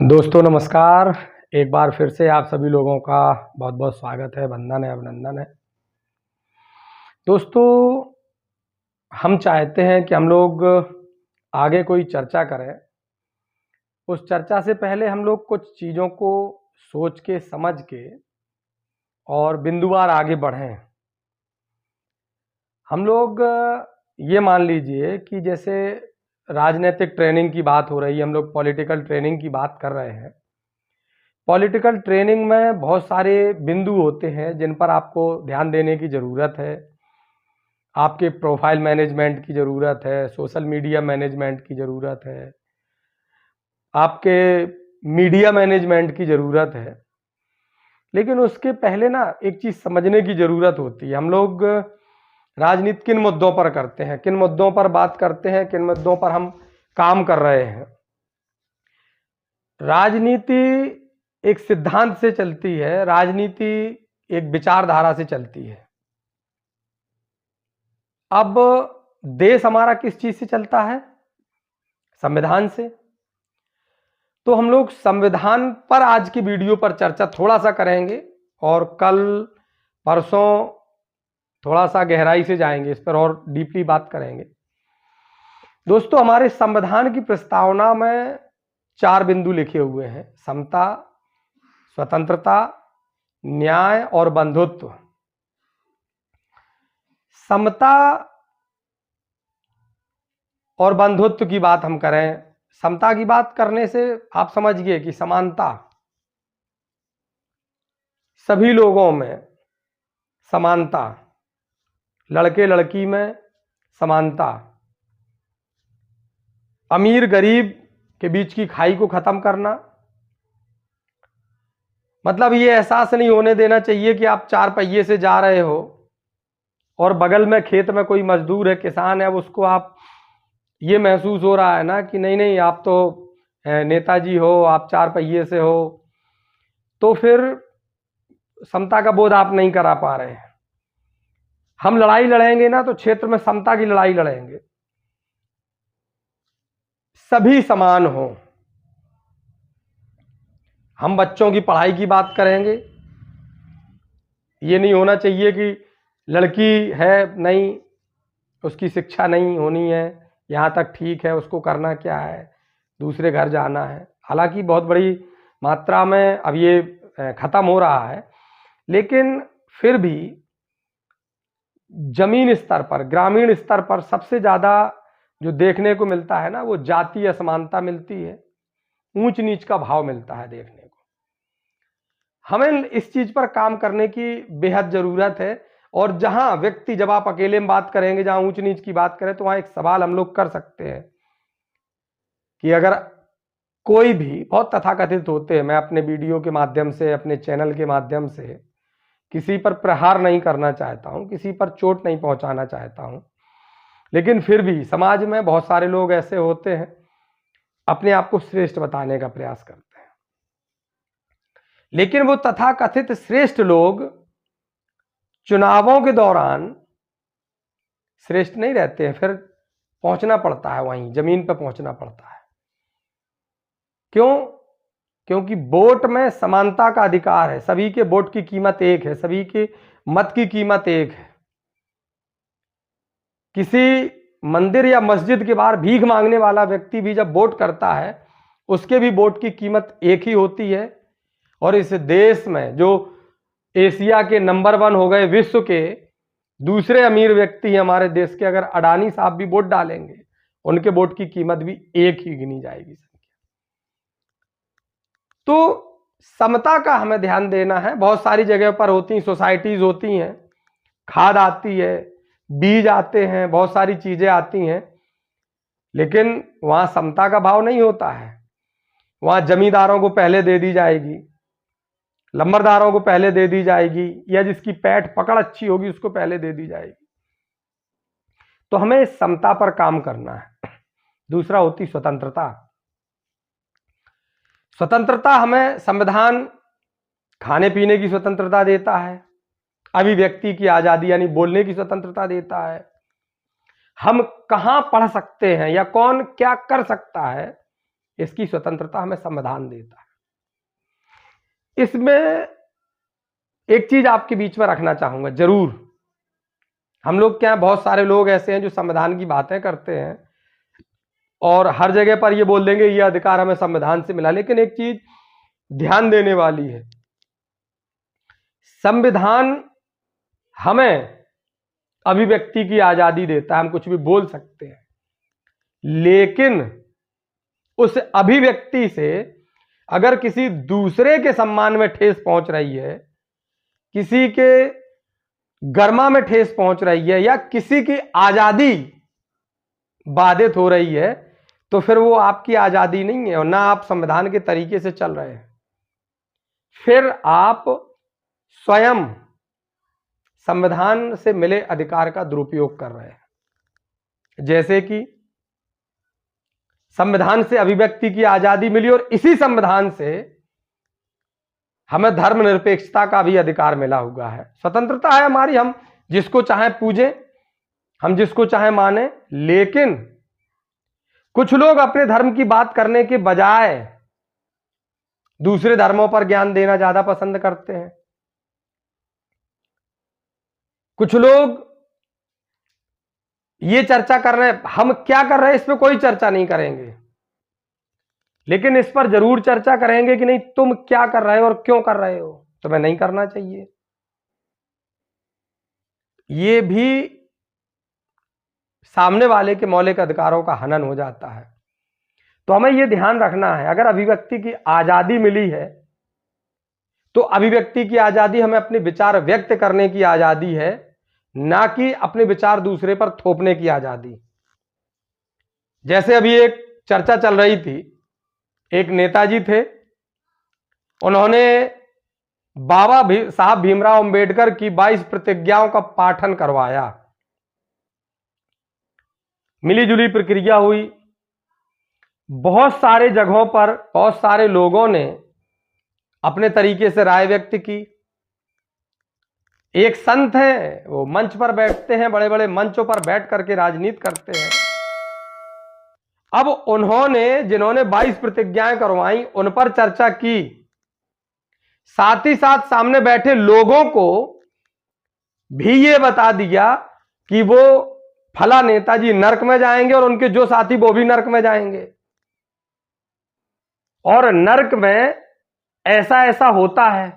दोस्तों नमस्कार। एक बार फिर से आप सभी लोगों का बहुत बहुत स्वागत है, वंदन है, अभिनंदन है। दोस्तों, हम चाहते हैं कि हम लोग आगे कोई चर्चा करें। उस चर्चा से पहले हम लोग कुछ चीज़ों को सोच के समझ के और बिंदुवार आगे बढ़ें। हम लोग ये मान लीजिए कि जैसे राजनीतिक ट्रेनिंग की बात हो रही है, हम लोग पॉलिटिकल ट्रेनिंग की बात कर रहे हैं। पॉलिटिकल ट्रेनिंग में बहुत सारे बिंदु होते हैं जिन पर आपको ध्यान देने की ज़रूरत है। आपके प्रोफाइल मैनेजमेंट की ज़रूरत है, सोशल मीडिया मैनेजमेंट की ज़रूरत है, आपके मीडिया मैनेजमेंट की ज़रूरत है। लेकिन उसके पहले ना एक चीज़ समझने की ज़रूरत होती है। हम लोग राजनीति किन मुद्दों पर करते हैं, किन मुद्दों पर बात करते हैं, किन मुद्दों पर हम काम कर रहे हैं। राजनीति एक सिद्धांत से चलती है, राजनीति एक विचारधारा से चलती है। अब देश हमारा किस चीज से चलता है? संविधान से। तो हम लोग संविधान पर आज की वीडियो पर चर्चा थोड़ा सा करेंगे और कल परसों थोड़ा सा गहराई से जाएंगे, इस पर और डीपली बात करेंगे। दोस्तों, हमारे संविधान की प्रस्तावना में 4 बिंदु लिखे हुए हैं: समता, स्वतंत्रता, न्याय और बंधुत्व। समता और बंधुत्व की बात हम करें। समता की बात करने से आप समझिए कि समानता, सभी लोगों में समानता, लड़के लड़की में समानता, अमीर गरीब के बीच की खाई को खत्म करना। मतलब ये एहसास नहीं होने देना चाहिए कि आप 4 पहिए से जा रहे हो और बगल में खेत में कोई मजदूर है, किसान है, उसको आप ये महसूस हो रहा है ना कि नहीं नहीं आप तो नेताजी हो, आप 4 पहिए से हो, तो फिर समता का बोध आप नहीं करा पा रहे हैं। हम लड़ाई लड़ेंगे ना तो क्षेत्र में समता की लड़ाई लड़ेंगे, सभी समान हो। हम बच्चों की पढ़ाई की बात करेंगे। ये नहीं होना चाहिए कि लड़की है नहीं, उसकी शिक्षा नहीं होनी है, यहाँ तक ठीक है, उसको करना क्या है, दूसरे घर जाना है। हालांकि बहुत बड़ी मात्रा में अब ये खत्म हो रहा है, लेकिन फिर भी जमीन स्तर पर, ग्रामीण स्तर पर सबसे ज़्यादा जो देखने को मिलता है ना, वो जातीय असमानता मिलती है, ऊंच नीच का भाव मिलता है देखने को। हमें इस चीज पर काम करने की बेहद जरूरत है। और जहां व्यक्ति, जब आप अकेले में बात करेंगे, जहां ऊंच नीच की बात करें, तो वहां एक सवाल हम लोग कर सकते हैं कि अगर कोई भी, बहुत तथाकथित होते हैं, मैं अपने वीडियो के माध्यम से, अपने चैनल के माध्यम से किसी पर प्रहार नहीं करना चाहता हूं, किसी पर चोट नहीं पहुंचाना चाहता हूं, लेकिन फिर भी समाज में बहुत सारे लोग ऐसे होते हैं, अपने आप को श्रेष्ठ बताने का प्रयास करते हैं। लेकिन वो तथाकथित श्रेष्ठ लोग चुनावों के दौरान श्रेष्ठ नहीं रहते हैं, फिर पहुंचना पड़ता है, वहीं जमीन पर पहुंचना पड़ता है। क्यों? क्योंकि वोट में समानता का अधिकार है, सभी के वोट की कीमत एक है, सभी के मत की कीमत एक है। किसी मंदिर या मस्जिद के बाहर भीख मांगने वाला व्यक्ति भी जब वोट करता है, उसके भी वोट की कीमत एक ही होती है। और इस देश में जो एशिया के नंबर 1 हो गए, विश्व के दूसरे अमीर व्यक्ति हैं हमारे देश के, अगर अडानी साहब भी वोट डालेंगे, उनके वोट की कीमत भी एक ही गिनी जाएगी। तो समता का हमें ध्यान देना है। बहुत सारी जगह पर होती, सोसाइटीज होती हैं, खाद आती है, बीज आते हैं, बहुत सारी चीजें आती हैं, लेकिन वहां समता का भाव नहीं होता है। वहां जमींदारों को पहले दे दी जाएगी, लंबरदारों को पहले दे दी जाएगी, या जिसकी पैठ पकड़ अच्छी होगी उसको पहले दे दी जाएगी। तो हमें समता पर काम करना है। दूसरा होती स्वतंत्रता। स्वतंत्रता हमें संविधान खाने पीने की स्वतंत्रता देता है, अभिव्यक्ति की आजादी यानी बोलने की स्वतंत्रता देता है, हम कहां पढ़ सकते हैं या कौन क्या कर सकता है इसकी स्वतंत्रता हमें संविधान देता है। इसमें एक चीज आपके बीच में रखना चाहूंगा जरूर। हम लोग क्या, बहुत सारे लोग ऐसे हैं जो संविधान की बातें करते हैं और हर जगह पर ये बोल देंगे ये अधिकार हमें संविधान से मिला, लेकिन एक चीज ध्यान देने वाली है, संविधान हमें अभिव्यक्ति की आजादी देता है, हम कुछ भी बोल सकते हैं, लेकिन उस अभिव्यक्ति से अगर किसी दूसरे के सम्मान में ठेस पहुंच रही है, किसी के गरिमा में ठेस पहुंच रही है, या किसी की आजादी बाधित हो रही है, तो फिर वो आपकी आजादी नहीं है और ना आप संविधान के तरीके से चल रहे हैं। फिर आप स्वयं संविधान से मिले अधिकार का दुरुपयोग कर रहे हैं। जैसे कि संविधान से अभिव्यक्ति की आजादी मिली और इसी संविधान से हमें धर्मनिरपेक्षता का भी अधिकार मिला हुआ है। स्वतंत्रता है हमारी, हम जिसको चाहे पूजें, हम जिसको चाहे माने, लेकिन कुछ लोग अपने धर्म की बात करने के बजाय दूसरे धर्मों पर ज्ञान देना ज्यादा पसंद करते हैं। कुछ लोग ये चर्चा कर रहे हैं, हम क्या कर रहे हैं इस पर कोई चर्चा नहीं करेंगे, लेकिन इस पर जरूर चर्चा करेंगे कि नहीं तुम क्या कर रहे हो और क्यों कर रहे हो, तुम्हें नहीं करना चाहिए। ये भी सामने वाले के मौलिक अधिकारों का हनन हो जाता है। तो हमें यह ध्यान रखना है, अगर अभिव्यक्ति की आजादी मिली है तो अभिव्यक्ति की आजादी हमें अपने विचार व्यक्त करने की आजादी है, ना कि अपने विचार दूसरे पर थोपने की आजादी। जैसे अभी एक चर्चा चल रही थी, एक नेताजी थे, उन्होंने बाबा साहब भीमराव अंबेडकर की 22 प्रतिज्ञाओं का पाठन करवाया। मिलीजुली प्रक्रिया हुई, बहुत सारे जगहों पर बहुत सारे लोगों ने अपने तरीके से राय व्यक्त की। एक संत है, वो मंच पर बैठते हैं, बड़े बड़े मंचों पर बैठ करके राजनीति करते हैं। अब उन्होंने जिन्होंने 22 प्रतिज्ञाएं करवाई उन पर चर्चा की, साथ ही साथ सामने बैठे लोगों को भी ये बता दिया कि वो फला नेताजी नरक में जाएंगे और उनके जो साथी वो भी नरक में जाएंगे, और नरक में ऐसा ऐसा होता है।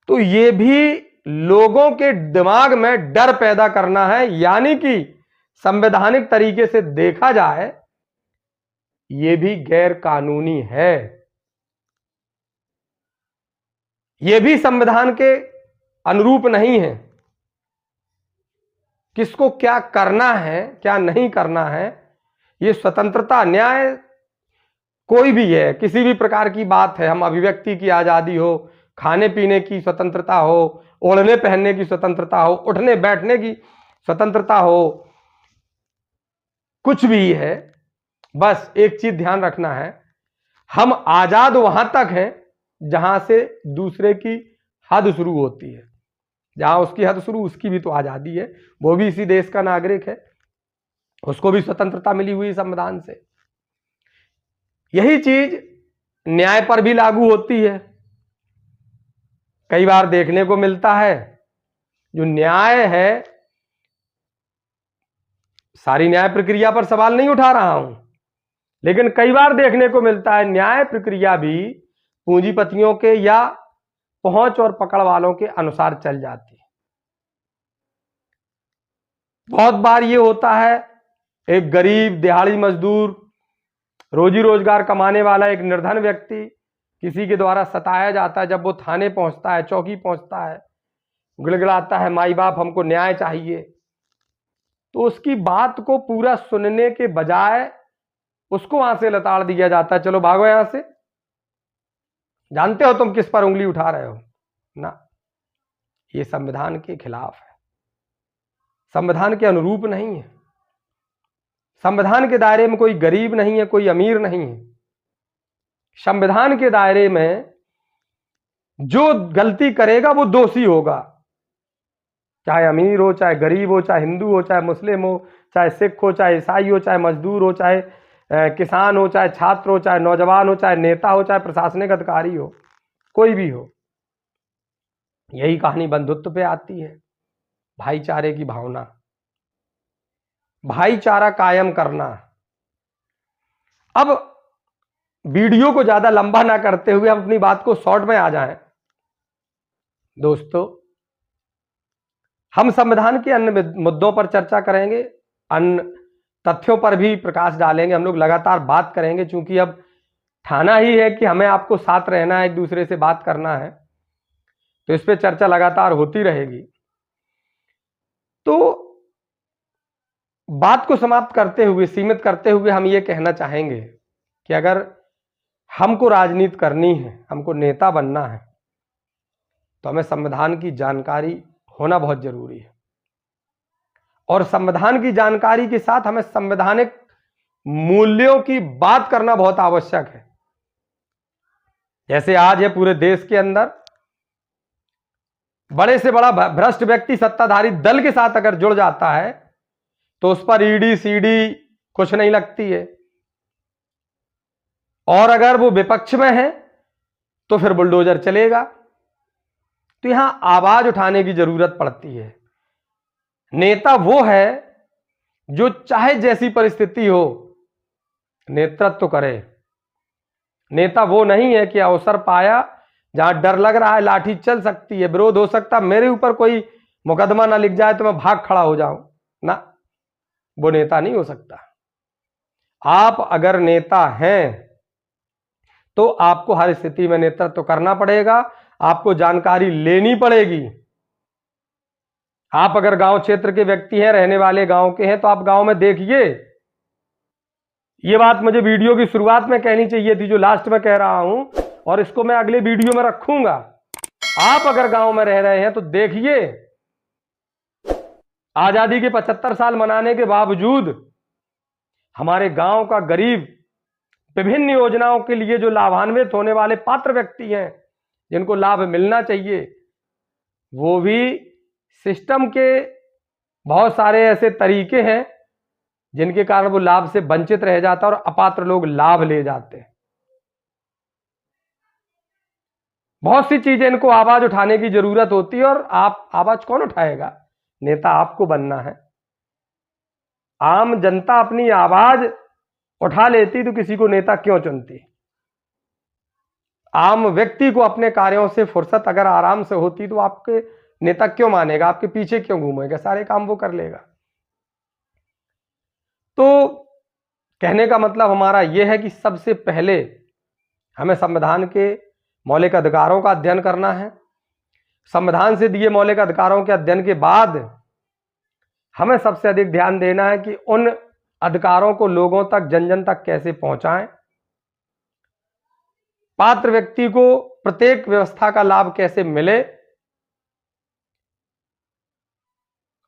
तो ये भी लोगों के दिमाग में डर पैदा करना है, यानी कि संवैधानिक तरीके से देखा जाए ये भी गैर कानूनी है, ये भी संविधान के अनुरूप नहीं है। किसको क्या करना है क्या नहीं करना है, ये स्वतंत्रता न्याय कोई भी है, किसी भी प्रकार की बात है, हम अभिव्यक्ति की आजादी हो, खाने पीने की स्वतंत्रता हो, ओढ़ने पहनने की स्वतंत्रता हो, उठने बैठने की स्वतंत्रता हो, कुछ भी है, बस एक चीज ध्यान रखना है, हम आजाद वहां तक हैं जहां से दूसरे की हद शुरू होती है। जहां उसकी हद शुरू, उसकी भी तो आजादी है, वो भी इसी देश का नागरिक है, उसको भी स्वतंत्रता मिली हुई संविधान से। यही चीज न्याय पर भी लागू होती है। कई बार देखने को मिलता है, जो न्याय है, सारी न्याय प्रक्रिया पर सवाल नहीं उठा रहा हूं, लेकिन कई बार देखने को मिलता है न्याय प्रक्रिया भी पूंजीपतियों के या पहुंच और पकड़ वालों के अनुसार चल जाती है। बहुत बार ये होता है, एक गरीब दिहाड़ी मजदूर, रोजी रोजगार कमाने वाला एक निर्धन व्यक्ति किसी के द्वारा सताया जाता है, जब वो थाने पहुंचता है, चौकी पहुंचता है, गिड़गिड़ाता है माई बाप हमको न्याय चाहिए, तो उसकी बात को पूरा सुनने के बजाय उसको वहां से लताड़ दिया जाता है, चलो भागो यहां से, जानते हो तुम किस पर उंगली उठा रहे हो ना। ये संविधान के खिलाफ है, संविधान के अनुरूप नहीं है। संविधान के दायरे में कोई गरीब नहीं है, कोई अमीर नहीं है। संविधान के दायरे में जो गलती करेगा वो दोषी होगा, चाहे अमीर हो, चाहे गरीब हो, चाहे हिंदू हो, चाहे मुस्लिम हो, चाहे सिख हो, चाहे ईसाई हो, चाहे मजदूर हो, चाहे किसान हो, चाहे छात्र हो, चाहे नौजवान हो, चाहे नेता हो, चाहे प्रशासनिक अधिकारी हो, कोई भी हो, यही कहानी बंधुत्व पे आती है। भाईचारे की भावना, भाईचारा कायम करना। अब वीडियो को ज्यादा लंबा ना करते हुए हम अपनी बात को शॉर्ट में आ जाएं। दोस्तों, हम संविधान के अन्य मुद्दों पर चर्चा करेंगे, अन्य तथ्यों पर भी प्रकाश डालेंगे। हम लोग लगातार बात करेंगे, क्योंकि अब ठाना ही है कि हमें आपको साथ रहना है, एक दूसरे से बात करना है, तो इस पर चर्चा लगातार होती रहेगी। तो बात को समाप्त करते हुए, सीमित करते हुए हम ये कहना चाहेंगे कि अगर हमको राजनीति करनी है, हमको नेता बनना है, तो हमें संविधान की जानकारी होना बहुत जरूरी है। और संविधान की जानकारी के साथ हमें संवैधानिक मूल्यों की बात करना बहुत आवश्यक है। जैसे आज है पूरे देश के अंदर बड़े से बड़ा भ्रष्ट व्यक्ति सत्ताधारी दल के साथ अगर जुड़ जाता है तो उस पर ईडी सीडी कुछ नहीं लगती है, और अगर वो विपक्ष में है तो फिर बुलडोजर चलेगा। तो यहां आवाज उठाने की जरूरत पड़ती है। नेता वो है जो चाहे जैसी परिस्थिति हो नेतृत्व करे। नेता वो नहीं है कि अवसर पाया, जहां डर लग रहा है लाठी चल सकती है, विरोध हो सकता, मेरे ऊपर कोई मुकदमा ना लिख जाए तो मैं भाग खड़ा हो जाऊं, ना, वो नेता नहीं हो सकता। आप अगर नेता हैं तो आपको हर स्थिति में नेतृत्व करना पड़ेगा, आपको जानकारी लेनी पड़ेगी। आप अगर गांव क्षेत्र के व्यक्ति हैं, रहने वाले गांव के हैं, तो आप गांव में देखिए। ये बात मुझे वीडियो की शुरुआत में कहनी चाहिए थी, जो लास्ट में कह रहा हूं, और इसको मैं अगले वीडियो में रखूंगा। आप अगर गांव में रह रहे हैं तो देखिए, आजादी के 75 साल मनाने के बावजूद हमारे गांव का गरीब विभिन्न योजनाओं के लिए जो लाभान्वित होने वाले पात्र व्यक्ति हैं, जिनको लाभ मिलना चाहिए, वो भी सिस्टम के बहुत सारे ऐसे तरीके हैं जिनके कारण वो लाभ से वंचित रह जाता है और अपात्र लोग लाभ ले जाते हैं। बहुत सी चीजें इनको आवाज उठाने की जरूरत होती है, और आप आवाज कौन उठाएगा? नेता आपको बनना है। आम जनता अपनी आवाज उठा लेती तो किसी को नेता क्यों चुनती? आम व्यक्ति को अपने कार्यों से फुर्सत अगर आराम से होती तो आपके नेता क्यों मानेगा, आपके पीछे क्यों घूमेगा? सारे काम वो कर लेगा। तो कहने का मतलब हमारा यह है कि सबसे पहले हमें संविधान के मौलिक अधिकारों का अध्ययन करना है। संविधान से दिए मौलिक अधिकारों के अध्ययन के बाद हमें सबसे अधिक ध्यान देना है कि उन अधिकारों को लोगों तक, जन जन तक कैसे पहुंचाएं, पात्र व्यक्ति को प्रत्येक व्यवस्था का लाभ कैसे मिले।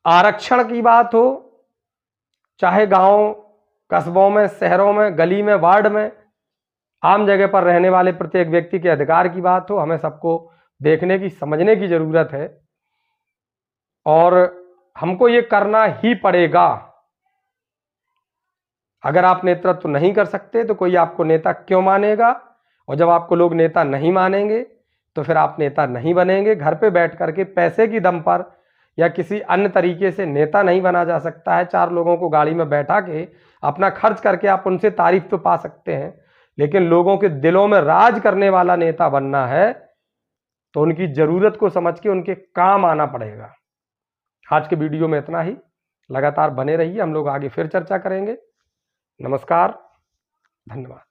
आरक्षण की बात हो, चाहे गांव कस्बों में, शहरों में, गली में, वार्ड में, आम जगह पर रहने वाले प्रत्येक व्यक्ति के अधिकार की बात हो, हमें सबको देखने की, समझने की जरूरत है। और हमको ये करना ही पड़ेगा। अगर आप नेतृत्व नहीं कर सकते तो कोई आपको नेता क्यों मानेगा? और जब आपको लोग नेता नहीं मानेंगे तो फिर आप नेता नहीं बनेंगे। घर पे बैठ करके पैसे की दम पर या किसी अन्य तरीके से नेता नहीं बना जा सकता है। 4 लोगों को गाड़ी में बैठा के अपना खर्च करके आप उनसे तारीफ तो पा सकते हैं, लेकिन लोगों के दिलों में राज करने वाला नेता बनना है तो उनकी जरूरत को समझ के उनके काम आना पड़ेगा। आज के वीडियो में इतना ही। लगातार बने रहिए, हम लोग आगे फिर चर्चा करेंगे। नमस्कार, धन्यवाद।